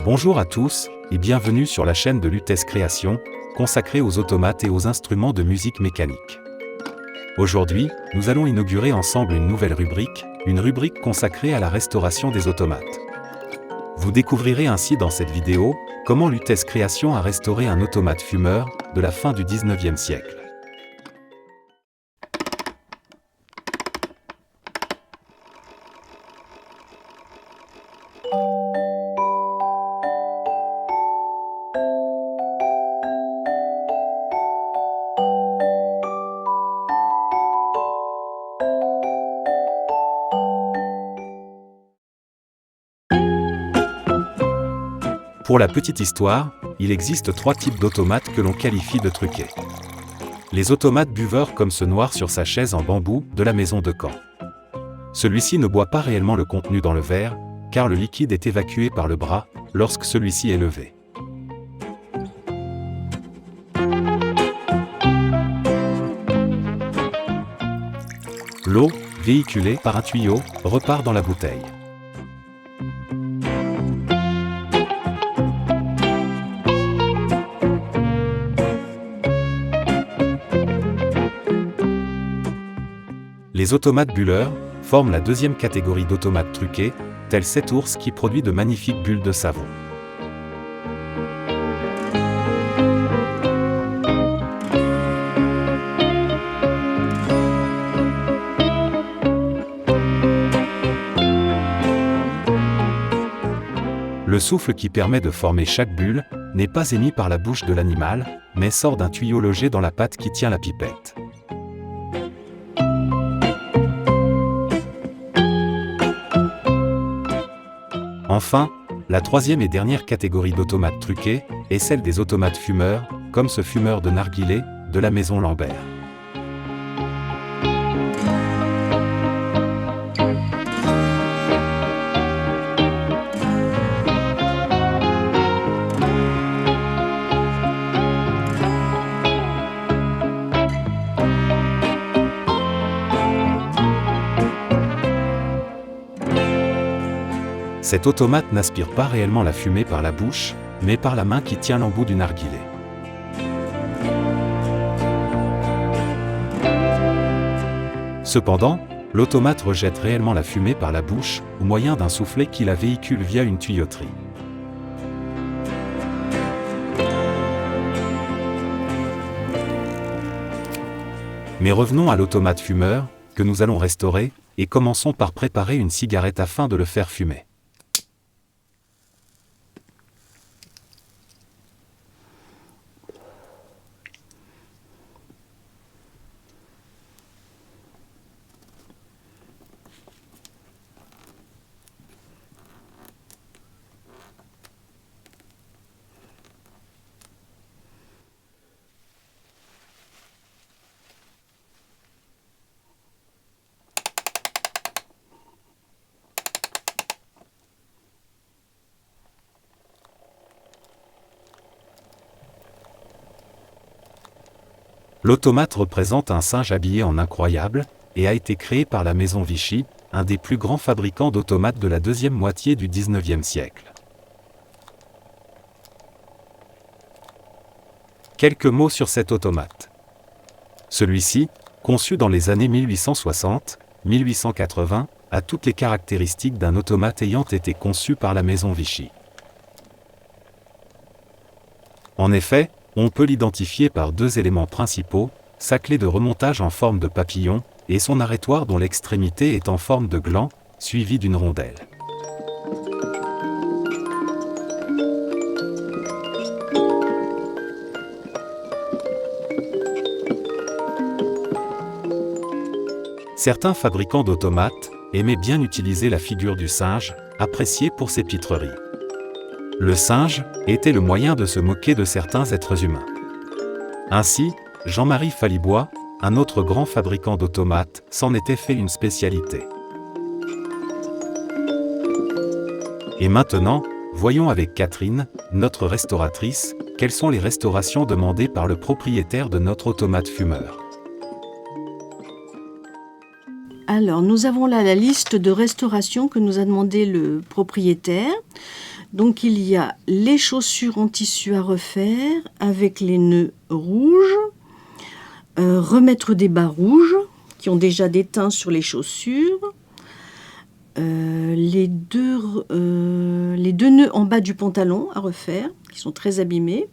Bonjour à tous, et bienvenue sur la chaîne de Lutèce Création, consacrée aux automates et aux instruments de musique mécanique. Aujourd'hui, nous allons inaugurer ensemble une nouvelle rubrique, une rubrique consacrée à la restauration des automates. Vous découvrirez ainsi dans cette vidéo, comment Lutèce Création a restauré un automate fumeur, de la fin du 19e siècle. Pour la petite histoire, il existe 3 types d'automates que l'on qualifie de truqués. Les automates buveurs comme ce noir sur sa chaise en bambou de la maison de Caen. Celui-ci ne boit pas réellement le contenu dans le verre, car le liquide est évacué par le bras lorsque celui-ci est levé. L'eau, véhiculée par un tuyau, repart dans la bouteille. Les automates bulleurs forment la deuxième catégorie d'automates truqués, tels 7 ours qui produit de magnifiques bulles de savon. Le souffle qui permet de former chaque bulle n'est pas émis par la bouche de l'animal, mais sort d'un tuyau logé dans la patte qui tient la pipette. Enfin, la troisième et dernière catégorie d'automates truqués est celle des automates fumeurs, comme ce fumeur de narguilé de la maison Lambert. Cet automate n'aspire pas réellement la fumée par la bouche, mais par la main qui tient l'embout du narguilé. Cependant, l'automate rejette réellement la fumée par la bouche, au moyen d'un soufflet qui la véhicule via une tuyauterie. Mais revenons à l'automate fumeur, que nous allons restaurer, et commençons par préparer une cigarette afin de le faire fumer. L'automate représente un singe habillé en incroyable, et a été créé par la maison Vichy, un des plus grands fabricants d'automates de la deuxième moitié du 19e siècle. Quelques mots sur cet automate. Celui-ci, conçu dans les années 1860-1880, a toutes les caractéristiques d'un automate ayant été conçu par la maison Vichy. En effet, on peut l'identifier par 2 éléments principaux, sa clé de remontage en forme de papillon, et son arrêtoir dont l'extrémité est en forme de gland, suivie d'une rondelle. Certains fabricants d'automates aimaient bien utiliser la figure du singe, appréciée pour ses pitreries. Le singe était le moyen de se moquer de certains êtres humains. Ainsi, Jean-Marie Phalibois, un autre grand fabricant d'automates, s'en était fait une spécialité. Et maintenant, voyons avec Catherine, notre restauratrice, quelles sont les restaurations demandées par le propriétaire de notre automate fumeur. Alors, nous avons là la liste de restauration que nous a demandé le propriétaire. Donc, il y a les chaussures en tissu à refaire avec les nœuds rouges, remettre des bas rouges qui ont déjà des teints sur les chaussures, les deux nœuds en bas du pantalon à refaire, qui sont très abîmés,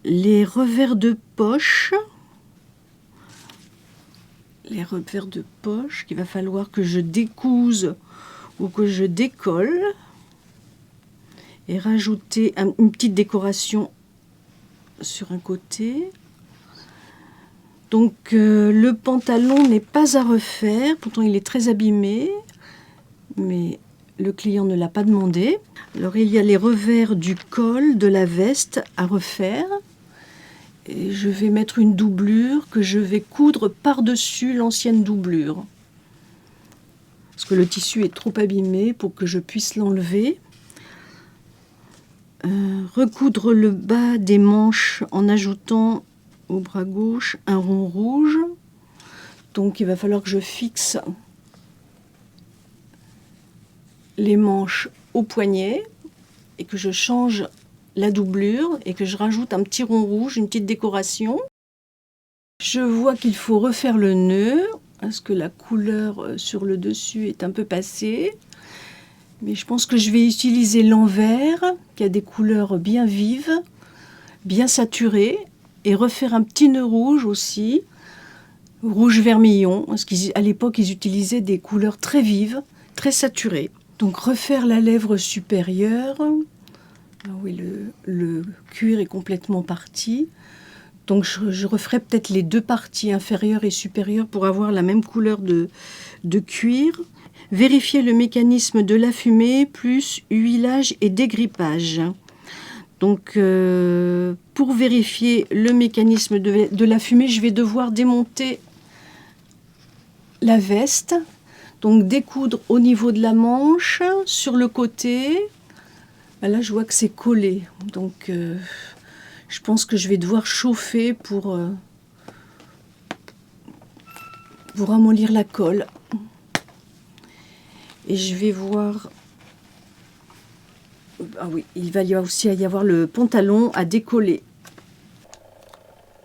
les revers de poche, qu'il va falloir que je découse ou que je décolle, et rajouter une petite décoration sur un côté. Donc le pantalon n'est pas à refaire, pourtant il est très abîmé, mais le client ne l'a pas demandé. Alors il y a les revers du col de la veste à refaire. Et je vais mettre une doublure que je vais coudre par-dessus l'ancienne doublure. Parce que le tissu est trop abîmé pour que je puisse l'enlever. Recoudre le bas des manches en ajoutant au bras gauche un rond rouge. Donc il va falloir que je fixe les manches au poignet et que je change la doublure et que je rajoute un petit rond rouge, une petite décoration. Je vois qu'il faut refaire le nœud parce que la couleur sur le dessus est un peu passée. Mais je pense que je vais utiliser l'envers qui a des couleurs bien vives, bien saturées, et refaire un petit nœud rouge aussi, rouge vermillon, parce qu'à l'époque ils utilisaient des couleurs très vives, très saturées. Donc refaire la lèvre supérieure. Ah oui, le cuir est complètement parti. Donc je referai peut-être les deux parties inférieures et supérieures pour avoir la même couleur de cuir. Vérifier le mécanisme de la fumée plus huilage et dégrippage. Donc pour vérifier le mécanisme de la fumée, je vais devoir démonter la veste. Donc découdre au niveau de la manche, sur le côté. Là, je vois que c'est collé, donc je pense que je vais devoir chauffer pour ramollir la colle. Et je vais voir... Ah oui, il va aussi y avoir le pantalon à décoller.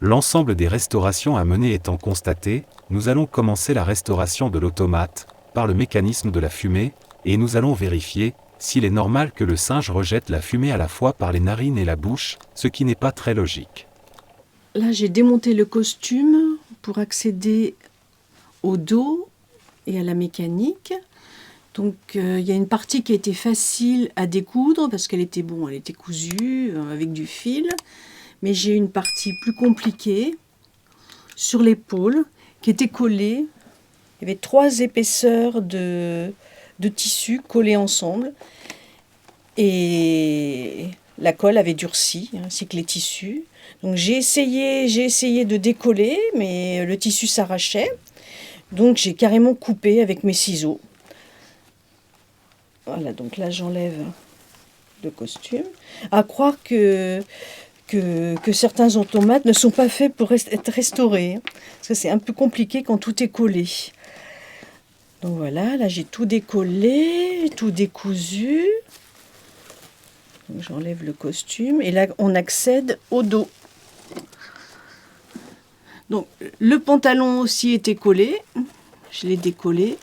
L'ensemble des restaurations à mener étant constaté, nous allons commencer la restauration de l'automate, par le mécanisme de la fumée, et nous allons vérifier s'il est normal que le singe rejette la fumée à la fois par les narines et la bouche, ce qui n'est pas très logique. Là, j'ai démonté le costume pour accéder au dos et à la mécanique. Donc, il y a une partie qui a été facile à découdre parce qu'elle était elle était cousue avec du fil. Mais j'ai une partie plus compliquée sur l'épaule qui était collée. Il y avait 3 épaisseurs de tissu collés ensemble et la colle avait durci ainsi que les tissus. Donc j'ai essayé de décoller, mais le tissu s'arrachait. Donc j'ai carrément coupé avec mes ciseaux. Voilà, donc là j'enlève le costume. À croire que certains automates ne sont pas faits pour être restaurés. Parce que c'est un peu compliqué quand tout est collé. Donc voilà, là j'ai tout décollé, tout décousu. J'enlève le costume et là on accède au dos. Donc le pantalon aussi était collé, je l'ai décollé.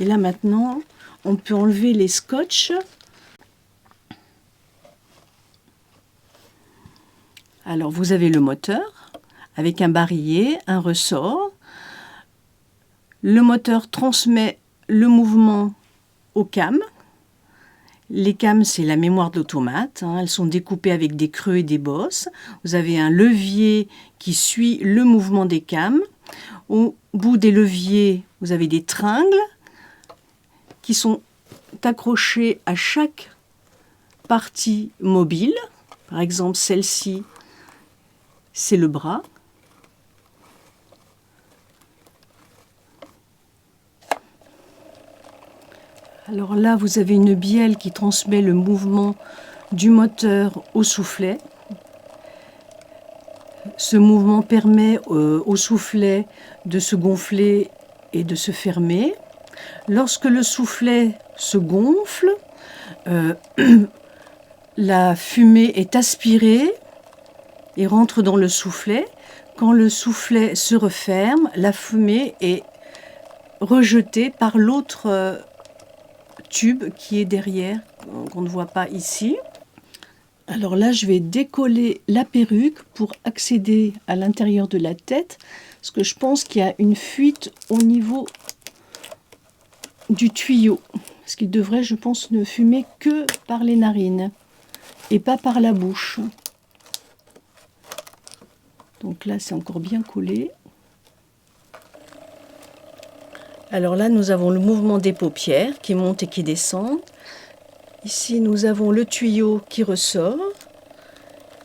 Et là maintenant on peut enlever les scotch. Alors vous avez le moteur avec un barillet, un ressort. Le moteur transmet le mouvement aux cames. Les cames, c'est la mémoire de l'automate. Elles sont découpées avec des creux et des bosses. Vous avez un levier qui suit le mouvement des cames. Au bout des leviers, vous avez des tringles qui sont accrochés à chaque partie mobile. Par exemple, celle-ci, c'est le bras. Alors là, vous avez une bielle qui transmet le mouvement du moteur au soufflet. Ce mouvement permet au soufflet de se gonfler et de se fermer. Lorsque le soufflet se gonfle, la fumée est aspirée et rentre dans le soufflet. Quand le soufflet se referme, la fumée est rejetée par l'autre tube qui est derrière, qu'on ne voit pas ici. Alors là, je vais décoller la perruque pour accéder à l'intérieur de la tête, parce que je pense qu'il y a une fuite au niveau du tuyau. Parce qu'il devrait, je pense, ne fumer que par les narines et pas par la bouche. Donc là, c'est encore bien collé. Alors là, nous avons le mouvement des paupières qui montent et qui descendent. Ici, nous avons le tuyau qui ressort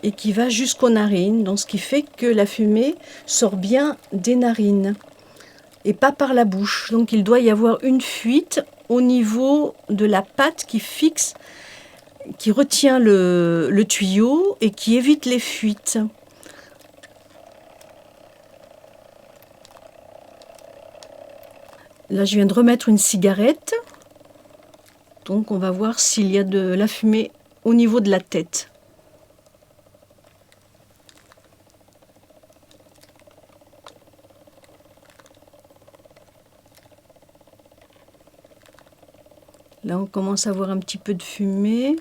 et qui va jusqu'aux narines, donc ce qui fait que la fumée sort bien des narines et pas par la bouche. Donc il doit y avoir une fuite au niveau de la patte qui fixe, qui retient le tuyau et qui évite les fuites. Là, je viens de remettre une cigarette. Donc on va voir s'il y a de la fumée au niveau de la tête. Là on commence à voir un petit peu de fumée.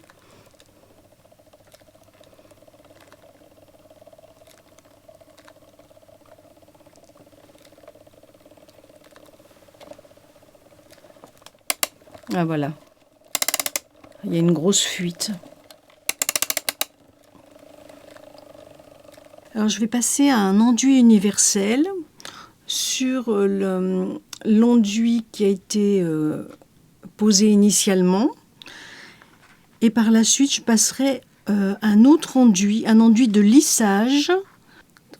Ah voilà. Il y a une grosse fuite. Alors je vais passer à un enduit universel sur l'enduit qui a été posé initialement. Et par la suite, je passerai un autre enduit, un enduit de lissage.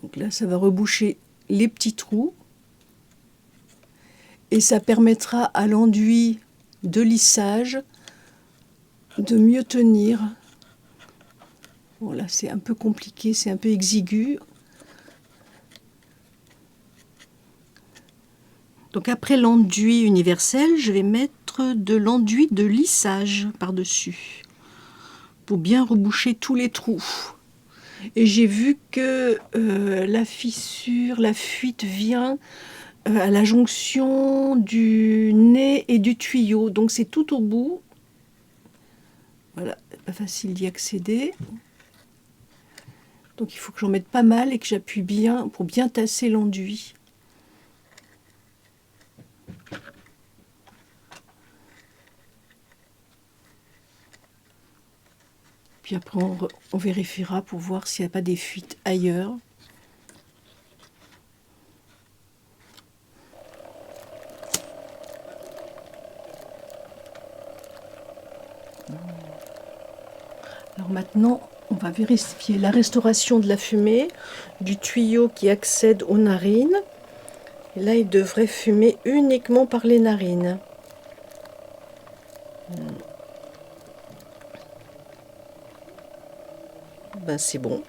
Donc là, ça va reboucher les petits trous. Et ça permettra à l'enduit de lissage de mieux tenir. Bon là c'est un peu compliqué, c'est un peu exigu. Donc après l'enduit universel, je vais mettre de l'enduit de lissage par-dessus pour bien reboucher tous les trous. Et j'ai vu que la fissure, la fuite vient à la jonction du nez et du tuyau. Donc c'est tout au bout. Voilà, pas facile d'y accéder. Donc il faut que j'en mette pas mal et que j'appuie bien pour bien tasser l'enduit. Puis après on vérifiera pour voir s'il n'y a pas des fuites ailleurs. Alors maintenant, on va vérifier la restauration de la fumée du tuyau qui accède aux narines. Et là, il devrait fumer uniquement par les narines. Ben, c'est bon.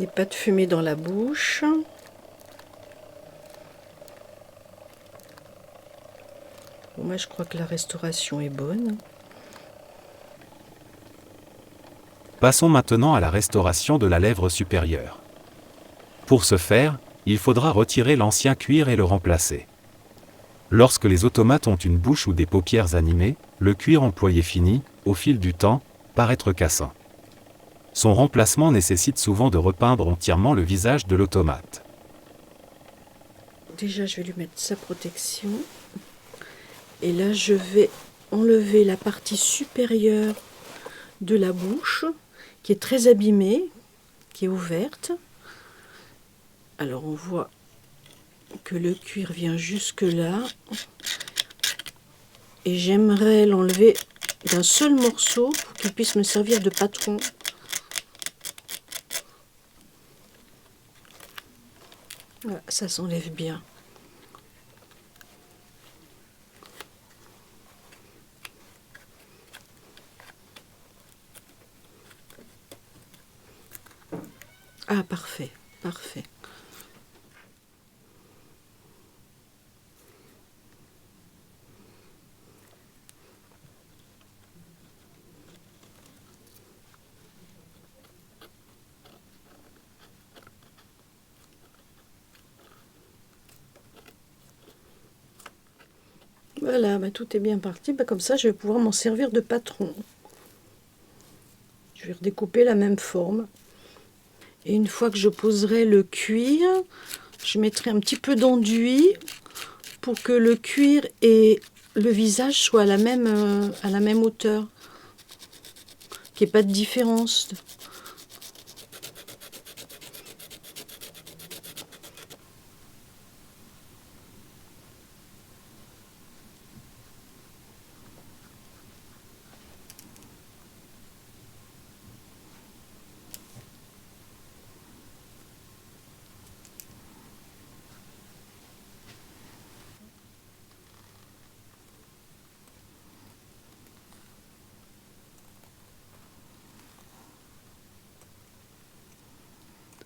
Et pas de fumée dans la bouche. Bon, moi, je crois que la restauration est bonne. Passons maintenant à la restauration de la lèvre supérieure. Pour ce faire, il faudra retirer l'ancien cuir et le remplacer. Lorsque les automates ont une bouche ou des paupières animées, le cuir employé finit, au fil du temps, par être cassant. Son remplacement nécessite souvent de repeindre entièrement le visage de l'automate. Déjà, je vais lui mettre sa protection. Et là, je vais enlever la partie supérieure de la bouche, qui est très abîmée, qui est ouverte. Alors, on voit que le cuir vient jusque là. Et j'aimerais l'enlever d'un seul morceau pour qu'il puisse me servir de patron. Voilà, ça s'enlève bien. Ah, parfait, parfait. Voilà, bah, tout est bien parti. Bah, comme ça, je vais pouvoir m'en servir de patron. Je vais redécouper la même forme. Et une fois que je poserai le cuir, je mettrai un petit peu d'enduit pour que le cuir et le visage soient à la même hauteur. Qu'il n'y ait pas de différence.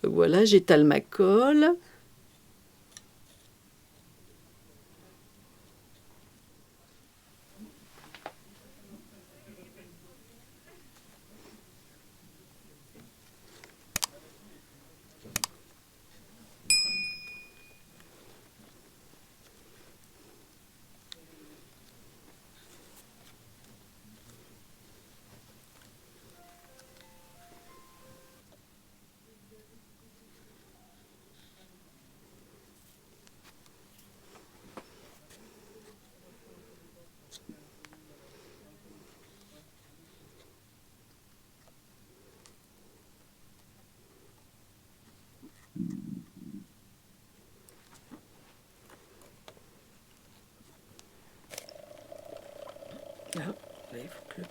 Voilà, j'étale ma colle. Ah, là, il faut que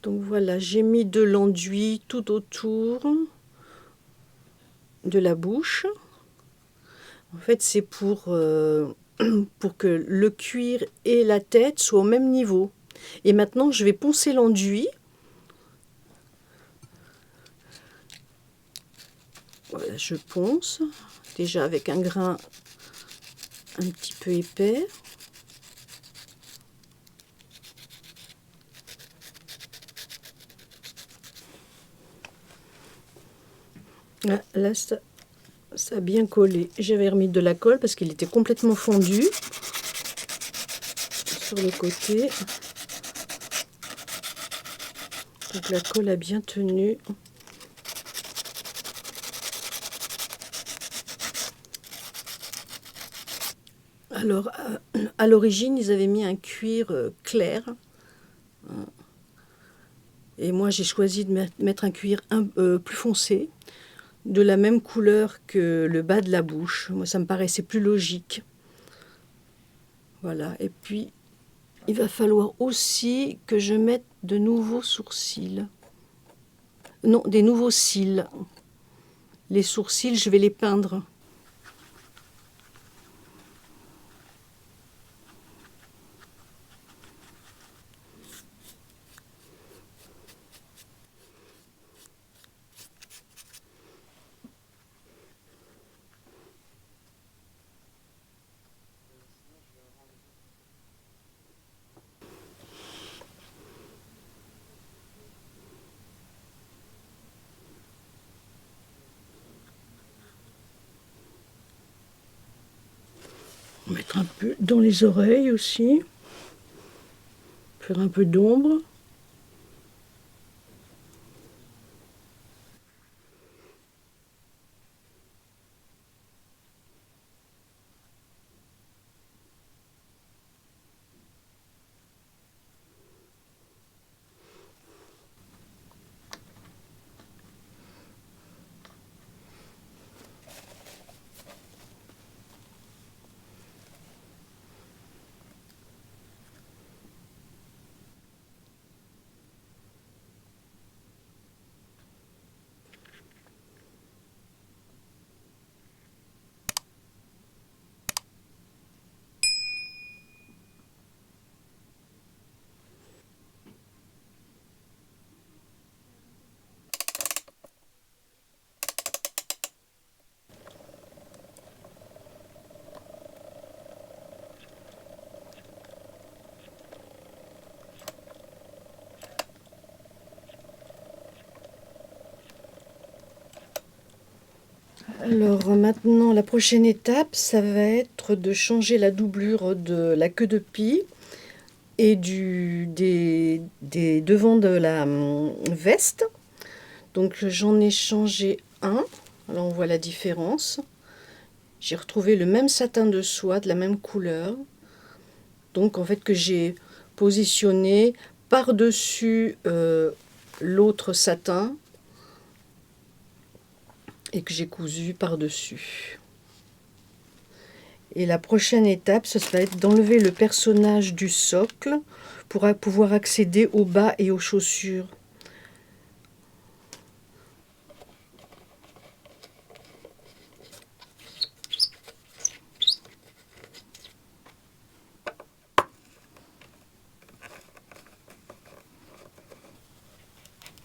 Donc voilà, j'ai mis de l'enduit tout autour de la bouche. En fait, c'est pour que le cuir et la tête soient au même niveau. Et maintenant, je vais poncer l'enduit. Voilà, je ponce, déjà avec un grain un petit peu épais. Ah, là, ça a bien collé. J'avais remis de la colle parce qu'il était complètement fondu sur le côté. Donc la colle a bien tenu. Alors, à l'origine, ils avaient mis un cuir clair. Et moi, j'ai choisi de mettre un cuir plus foncé, de la même couleur que le bas de la bouche. Moi, ça me paraissait plus logique. Voilà. Et puis, il va falloir aussi que je mette de nouveaux sourcils. Non, des nouveaux cils. Les sourcils, je vais les peindre. Mettre un peu dans les oreilles aussi. Faire un peu d'ombre. Alors maintenant, la prochaine étape, ça va être de changer la doublure de la queue de pie et des devants de la veste. Donc j'en ai changé un. Là on voit la différence. J'ai retrouvé le même satin de soie de la même couleur. Donc en fait que j'ai positionné par-dessus l'autre satin et que j'ai cousu par-dessus. Et la prochaine étape, ce va être d'enlever le personnage du socle pour pouvoir accéder aux bas et aux chaussures.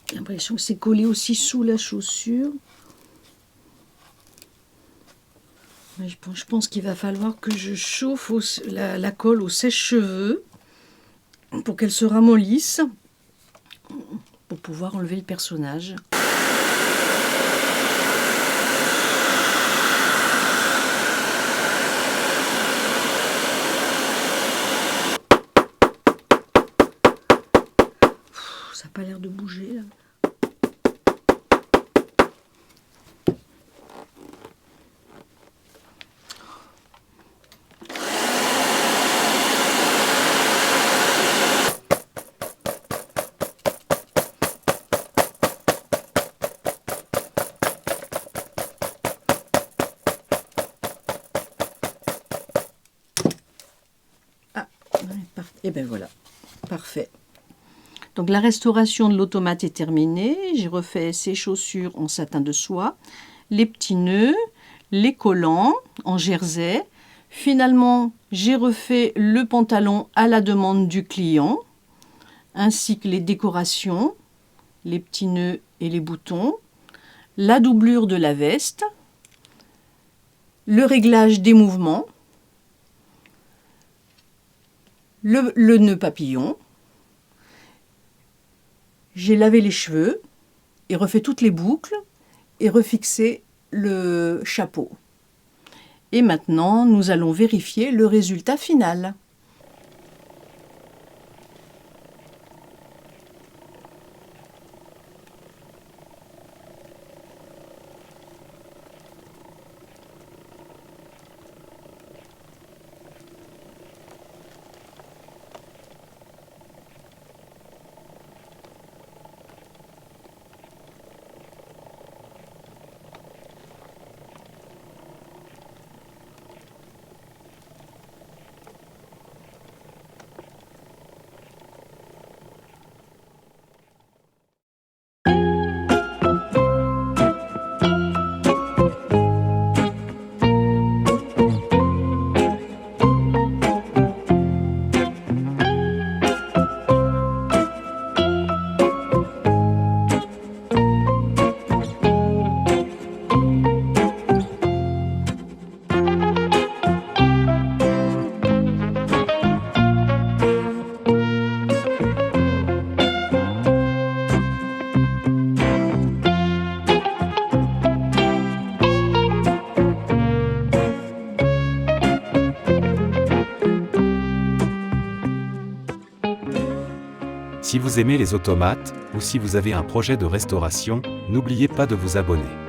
J'ai l'impression que c'est collé aussi sous la chaussure. Mais je pense qu'il va falloir que je chauffe la colle au sèche-cheveux pour qu'elle se ramollisse, pour pouvoir enlever le personnage. Ça n'a pas l'air de bouger là. Et ben voilà, parfait. Donc la restauration de l'automate est terminée. J'ai refait ses chaussures en satin de soie, les petits nœuds, les collants en jersey. Finalement, j'ai refait le pantalon à la demande du client, ainsi que les décorations, les petits nœuds et les boutons, la doublure de la veste, le réglage des mouvements, le nœud papillon. J'ai lavé les cheveux et refait toutes les boucles et refixé le chapeau. Et maintenant, nous allons vérifier le résultat final. Si vous aimez les automates, ou si vous avez un projet de restauration, n'oubliez pas de vous abonner.